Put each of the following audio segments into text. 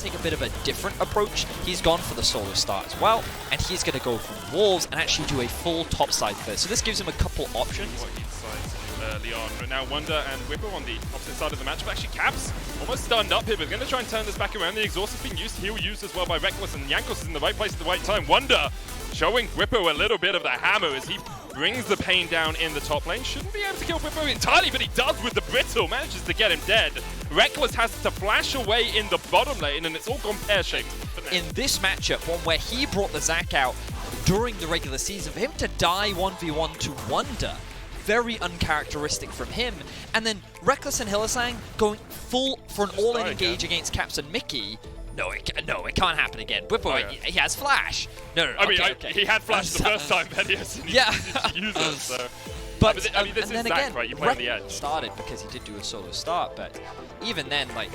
take a bit of a different approach. He's gone for the solo start as well, and he's going to go for walls and actually do a full topside first. So this gives him a couple options. Early on, but now Wonder and Whipper on the opposite side of the match. But actually, Caps almost stunned up here, but going to try and turn this back around. The exhaust has been used, heal used as well by Reckless, and Jankos is in the right place at the right time. Wonder showing Whipper a little bit of the hammer as he brings the pain down in the top lane. Shouldn't be able to kill Whipper entirely, but he does with the brittle. Manages to get him dead. Reckless has to flash away in the bottom lane, and it's all gone pear-shaped. In this matchup, one where he brought the Zac out during the regular season, for him to die 1v1 to Wonder, very uncharacteristic from him. And then Reckless and Hylissang going full for an all-in engage against Caps and Mickey. No, it can't happen again. Whipper, he has Flash. No. I mean, he had Flash the first time, then he has to use it, so. But I mean, this is then Zac, again, right? You play on the edge. Started because he did do a solo start, but even then, like,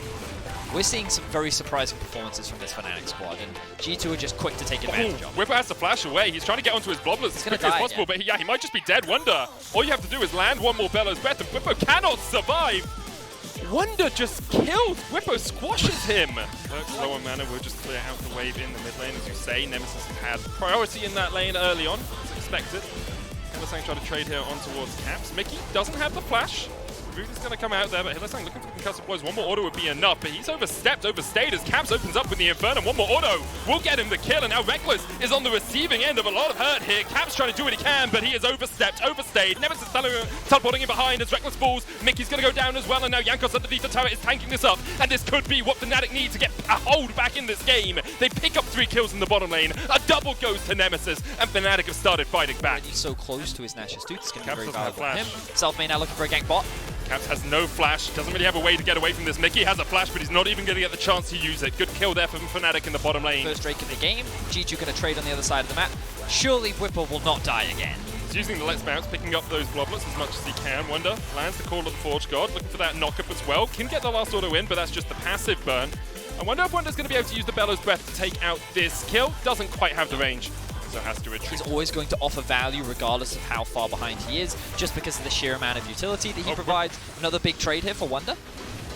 we're seeing some very surprising performances from this Fnatic squad, and G2 are just quick to take advantage of it. Whipper has to flash away. He's trying to get onto his Blobblers as quickly as possible, but he might just be dead. Wonder, all you have to do is land one more Bellow's Breath, and Whipper cannot survive. Wonder just kills. Whipper squashes him. Low on mana will just clear out the wave in the mid lane, as you say. Nemesis had priority in that lane early on, as expected. Hylissang trying to trade here on towards Caps. Mickey doesn't have the flash. Rudy's going to come out there, but Hylissang looking for concussive blows. One more auto would be enough, but he's overstayed as Caps opens up with the Inferno. One more auto will get him the kill, and now Reckless is on the receiving end of a lot of hurt here. Caps trying to do what he can, but he is overstayed. Nemesis teleporting in behind as Reckless falls. Mickey's going to go down as well, and now Jankos underneath the turret is tanking this up, and this could be what Fnatic need to get a hold back in this game. They pick up 3 kills in the bottom lane. A double goes to Nemesis, and Fnatic have started fighting back. He's so close to his Nash's tooth, it's going to be very Caps valuable for him. Self-main now looking for a gank bot. Caps has no flash, doesn't really have a way to get away from this. Mickey has a flash, but he's not even going to get the chance to use it. Good kill there from Fnatic in the bottom lane. First Drake in the game. G2 going to trade on the other side of the map. Surely Whipper will not die again. He's using the Let's Bounce, picking up those Blobblers as much as he can. Wonder lands the Call of the Forge God, looking for that knock-up as well. Can get the last auto in, but that's just the passive burn. I wonder if Wonder's going to be able to use the Bellow's Breath to take out this kill. Doesn't quite have the range, so has to retreat. He's always going to offer value regardless of how far behind he is, just because of the sheer amount of utility that he provides. Another big trade here for Wonder.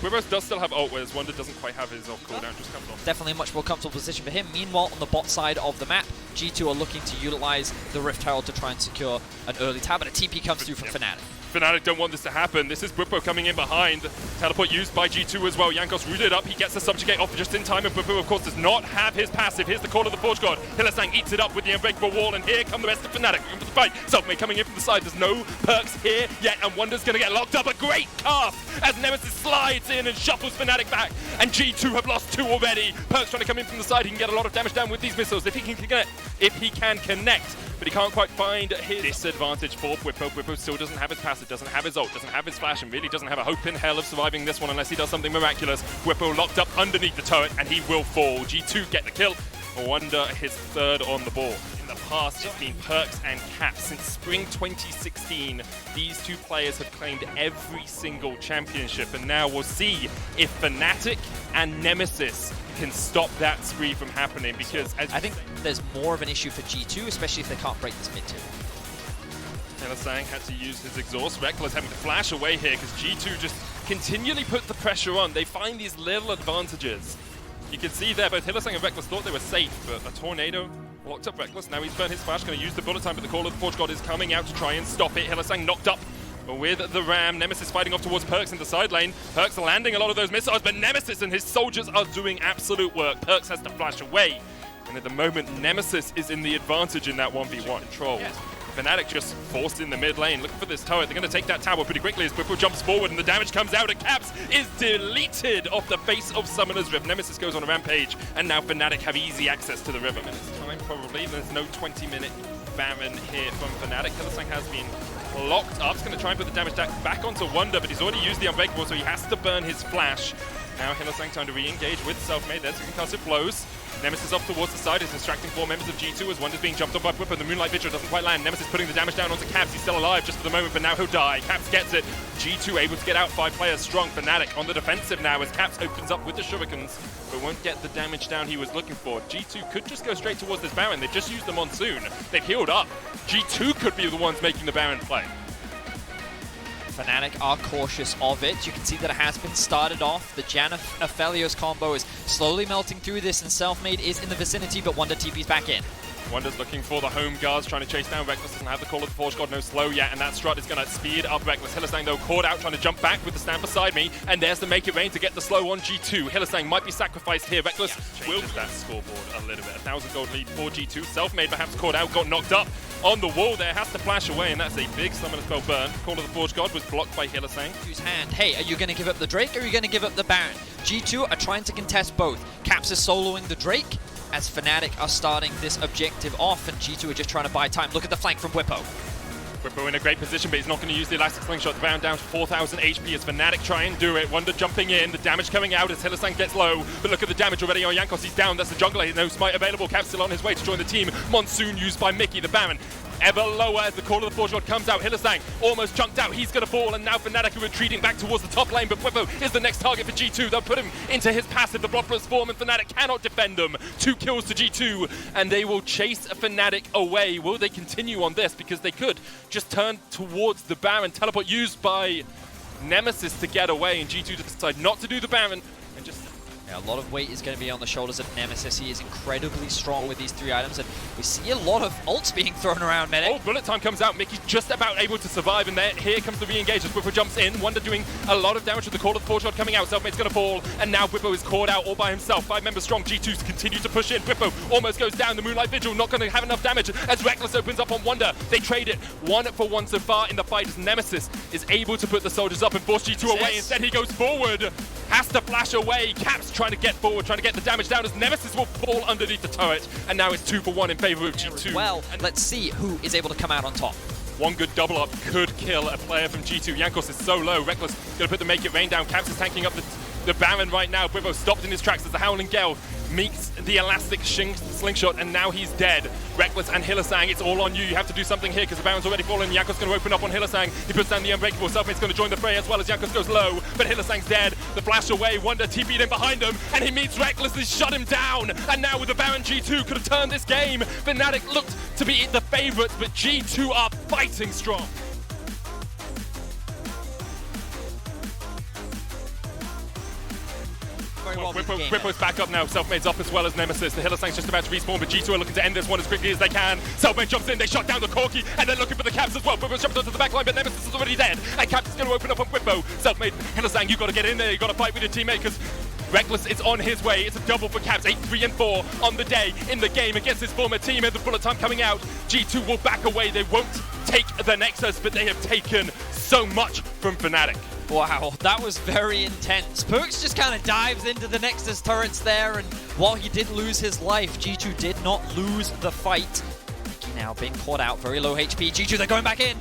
Whipper does still have ult, whereas Wonder doesn't quite have his ult cooldown, just comes off. Definitely a much more comfortable position for him. Meanwhile, on the bot side of the map, G2 are looking to utilize the Rift Herald to try and secure an early tab, but a TP comes through from Fnatic. Fnatic don't want this to happen. This is Whipper coming in behind. Teleport used by G2 as well. Jankos rooted up. He gets the subjugate off just in time, and Whipper, of course, does not have his passive. Here's the Call of the Forge God. Hylissang eats it up with the Unbreakable Wall, and here come the rest of Fnatic. Looking for the fight. Selfmade coming in from the side. There's no perks here yet, and Wonder's going to get locked up. A great cast as Nemesis slides in and shuffles Fnatic back, and G2 have lost 2 already. Perks trying to come in from the side. He can get a lot of damage down with these missiles if he can connect. But he can't quite find his disadvantage for Whippo. Whippo still doesn't have his passive, doesn't have his ult, doesn't have his flash, and really doesn't have a hope in hell of surviving this one unless he does something miraculous. Whippo locked up underneath the turret, and he will fall. G2 get the kill. Wonder his 3rd on the ball. In the past, it's been Perks and Caps. Since spring 2016, these 2 players have claimed every single championship, and now we'll see if Fnatic and Nemesis can stop that spree from happening, because I think there's more of an issue for G2, especially if they can't break this mid tier. Hylissang had to use his exhaust. Reckless having to flash away here because G2 just continually put the pressure on. They find these little advantages. You can see there both Hylissang and Reckless thought they were safe, but a tornado locked up Reckless. Now he's burned his flash, going to use the bullet time, but the Call of the Forge God is coming out to try and stop it. Hylissang knocked up with the Ram. Nemesis fighting off towards Perks in the side lane. Perks landing a lot of those missiles, but Nemesis and his soldiers are doing absolute work. Perks has to flash away, and at the moment, Nemesis is in the advantage in that 1v1 control. Yes. Fnatic just forced in the mid lane, looking for this turret. They're going to take that tower pretty quickly as Whippo jumps forward and the damage comes out, and Caps is deleted off the face of Summoner's Rift. Nemesis goes on a rampage, and now Fnatic have easy access to the river. Minutes time probably. There's no 20-minute Baron here from Fnatic. Hylissang has been locked up. He's going to try and put the damage back onto Wonder, but he's already used the Unbreakable, so he has to burn his flash. Now Hylissang time to re-engage with Selfmade. There's the concussive blows. Nemesis up towards the side is distracting 4 members of G2 as Wonder's being jumped on by Whipper. The Moonlight Vigil doesn't quite land. Nemesis putting the damage down onto Caps. He's still alive just for the moment, but now he'll die. Caps gets it. G2 able to get out 5 players strong. Fnatic on the defensive now as Caps opens up with the shurikens, but won't get the damage down he was looking for. G2 could just go straight towards this Baron. They've just used the Monsoon. They've healed up. G2 could be the ones making the Baron play. Fnatic are cautious of it. You can see that it has been started off. The Janna Aphelios combo is slowly melting through this, and Selfmade is in the vicinity, but Wonder TP's back in. Wonder's looking for the home guards, trying to chase down Reckless. Doesn't have the call of the Forge God, no slow yet, and that strut is going to speed up Reckless. Hylissang, though, caught out, trying to jump back with the stand beside me, and there's the make it rain to get the slow on G2. Hylissang might be sacrificed here. Reckless changes that scoreboard a little bit. 1,000 gold lead for G2. Selfmade perhaps caught out, got knocked up on the wall there, has to flash away, and that's a big summoner spell burn. Call of the Forge God was blocked by Hylissang. G2's hand. Hey, are you going to give up the Drake, or are you going to give up the Baron? G2 are trying to contest both. Caps is soloing the Drake, as Fnatic are starting this objective off, and G2 are just trying to buy time. Look at the flank from Whippo. Whippo in a great position, but he's not going to use the elastic slingshot. The Baron down to 4,000 HP as Fnatic try and do it. Wonder jumping in, the damage coming out as Hylissang gets low, but look at the damage already on Jankos. He's down, that's the jungler, no smite available. Caps still on his way to join the team. Monsoon used by Mickey. The Baron ever lower as the call of the Forge God comes out. Hylissang almost chunked out, he's going to fall, and now Fnatic are retreating back towards the top lane, but Whippo is the next target for G2. They'll put him into his passive, the Bloodless form, and Fnatic cannot defend them. 2 kills to G2, and they will chase Fnatic away. Will they continue on this? Because they could just turn towards the Baron. Teleport used by Nemesis to get away, and G2 decide not to do the Baron, and just... A lot of weight is going to be on the shoulders of Nemesis. He is incredibly strong with these 3 items, and we see a lot of ults being thrown around, Medic. Oh, bullet time comes out. Mickey's just about able to survive, and there, here comes the re-engage as Whippo jumps in. Wonder doing a lot of damage with the call of the Forge God coming out. Selfmade's going to fall, and now Whippo is caught out all by himself. 5 members strong. G2's continue to push in. Whippo almost goes down. The Moonlight Vigil not going to have enough damage as Reckless opens up on Wonder. They trade it 1-for-1 so far in the fight as Nemesis is able to put the soldiers up and force G2 away. Instead, he goes forward. Has to flash away. Caps trying to get forward, trying to get the damage down as Nemesis will fall underneath the turret. And now it's 2-for-1 in favor of G2. Well, let's see who is able to come out on top. One good double up could kill a player from G2. Jankos is so low. Reckless going to put the make it rain down. Caps is tanking up the Baron right now. Whippo stopped in his tracks as the Howling Gale meets the elastic slingshot, and now he's dead. Reckless and Hylissang, it's all on you. You have to do something here because the Baron's already fallen. Jankos going to open up on Hylissang. He puts down the Unbreakable. Selfmade's going to join the fray as well as Jankos goes low, but Hylissang's dead. The flash away, Wonder TP'd in behind him, and he meets Reckless and shut him down. And now with the Baron, G2 could have turned this game. Fnatic looked to be the favorites, but G2 are fighting strong. Whippo's back up now. Selfmade's up as well as Nemesis. The Hylissang's just about to respawn, but G2 are looking to end this one as quickly as they can. Selfmade jumps in, they shut down the Corki, and they're looking for the Caps as well. Whippo jumps onto the back line, but Nemesis is already dead. And Caps is going to open up on Whippo. Selfmade, Hylissang, you got to get in there. You got to fight with your teammate because Reckless is on his way. It's a double for Caps. 8-3-4 on the day in the game against his former team. And the bullet time coming out. G2 will back away. They won't take the Nexus, but they have taken so much from Fnatic. Wow, that was very intense. Perks just kind of dives into the Nexus turrets there, and while he did lose his life, G2 did not lose the fight. Mickey now being caught out, very low HP. G2, they're going back in.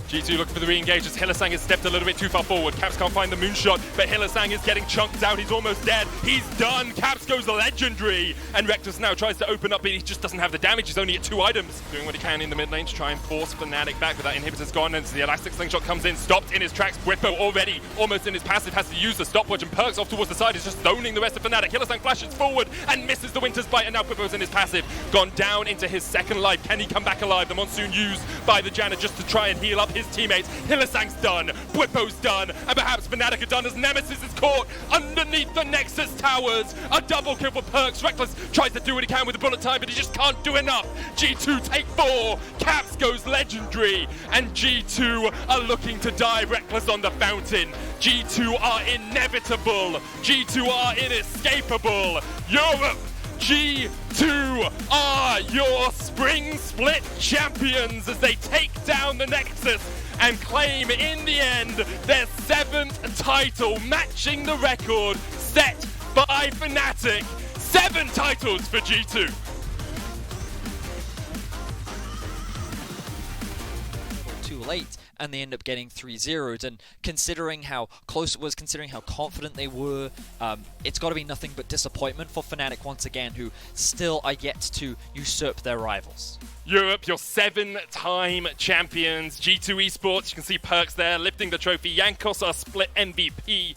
G2 looking for the re-engage as Hylissang has stepped a little bit too far forward. Caps can't find the moonshot, but Hylissang is getting chunked out. He's almost dead. He's done. Caps goes legendary. And Reckless now tries to open up, but he just doesn't have the damage. He's only at 2 items. Doing what he can in the mid lane to try and force Fnatic back, but that inhibitor's gone, and the elastic slingshot comes in, stopped in his tracks. Whippo already almost in his passive, has to use the stopwatch, and Perks off towards the side is just zoning the rest of Fnatic. Hylissang flashes forward and misses the Winter's Bite, and now Whippo's in his passive. Gone down into his second life. Can he come back alive? The Monsoon used by the Janna just to try and heal up his teammates. Hylissang's done, Whippo's done, and perhaps Fnatic are done as Nemesis is caught underneath the Nexus towers. A double kill for Perks. Reckless tries to do what he can with the bullet time, but he just can't do enough. G2 take 4, Caps goes legendary, and G2 are looking to die Reckless on the fountain. G2 are inevitable. G2 are inescapable. Europe, G2 are your spring split champions as they take down the Nexus and claim in the end their 7th title, matching the record set by Fnatic. 7 titles for G2. Too late, and they end up getting 3-0'd, and considering how close it was, considering how confident they were, it's got to be nothing but disappointment for Fnatic once again, who still are yet to usurp their rivals. Europe, your 7-time champions. G2 Esports, you can see Perks there lifting the trophy. Jankos, our split MVP.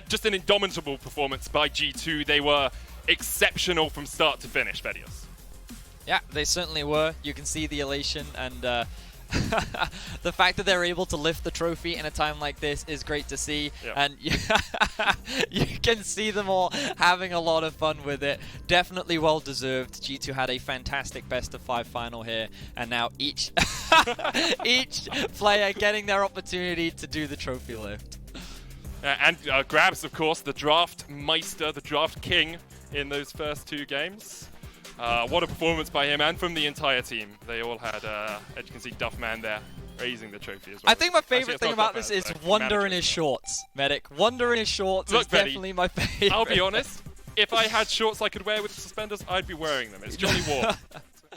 Just an indomitable performance by G2. They were exceptional from start to finish, Vedios. Yeah, they certainly were. You can see the elation, and The fact that they're able to lift the trophy in a time like this is great to see, and you can see them all having a lot of fun with it. Definitely well deserved. G2 had a fantastic best of 5 final here, and now each player getting their opportunity to do the trophy lift. And grabs, of course, the draft meister, the draft king in those first 2 games. What a performance by him and from the entire team. They all had, as you can see, Duffman there raising the trophy as well. I think my favorite thing about this is Wonder in his shorts, Medic. Wonder in his shorts is definitely my favorite. I'll be honest, if I had shorts I could wear with suspenders, I'd be wearing them. It's Johnny War.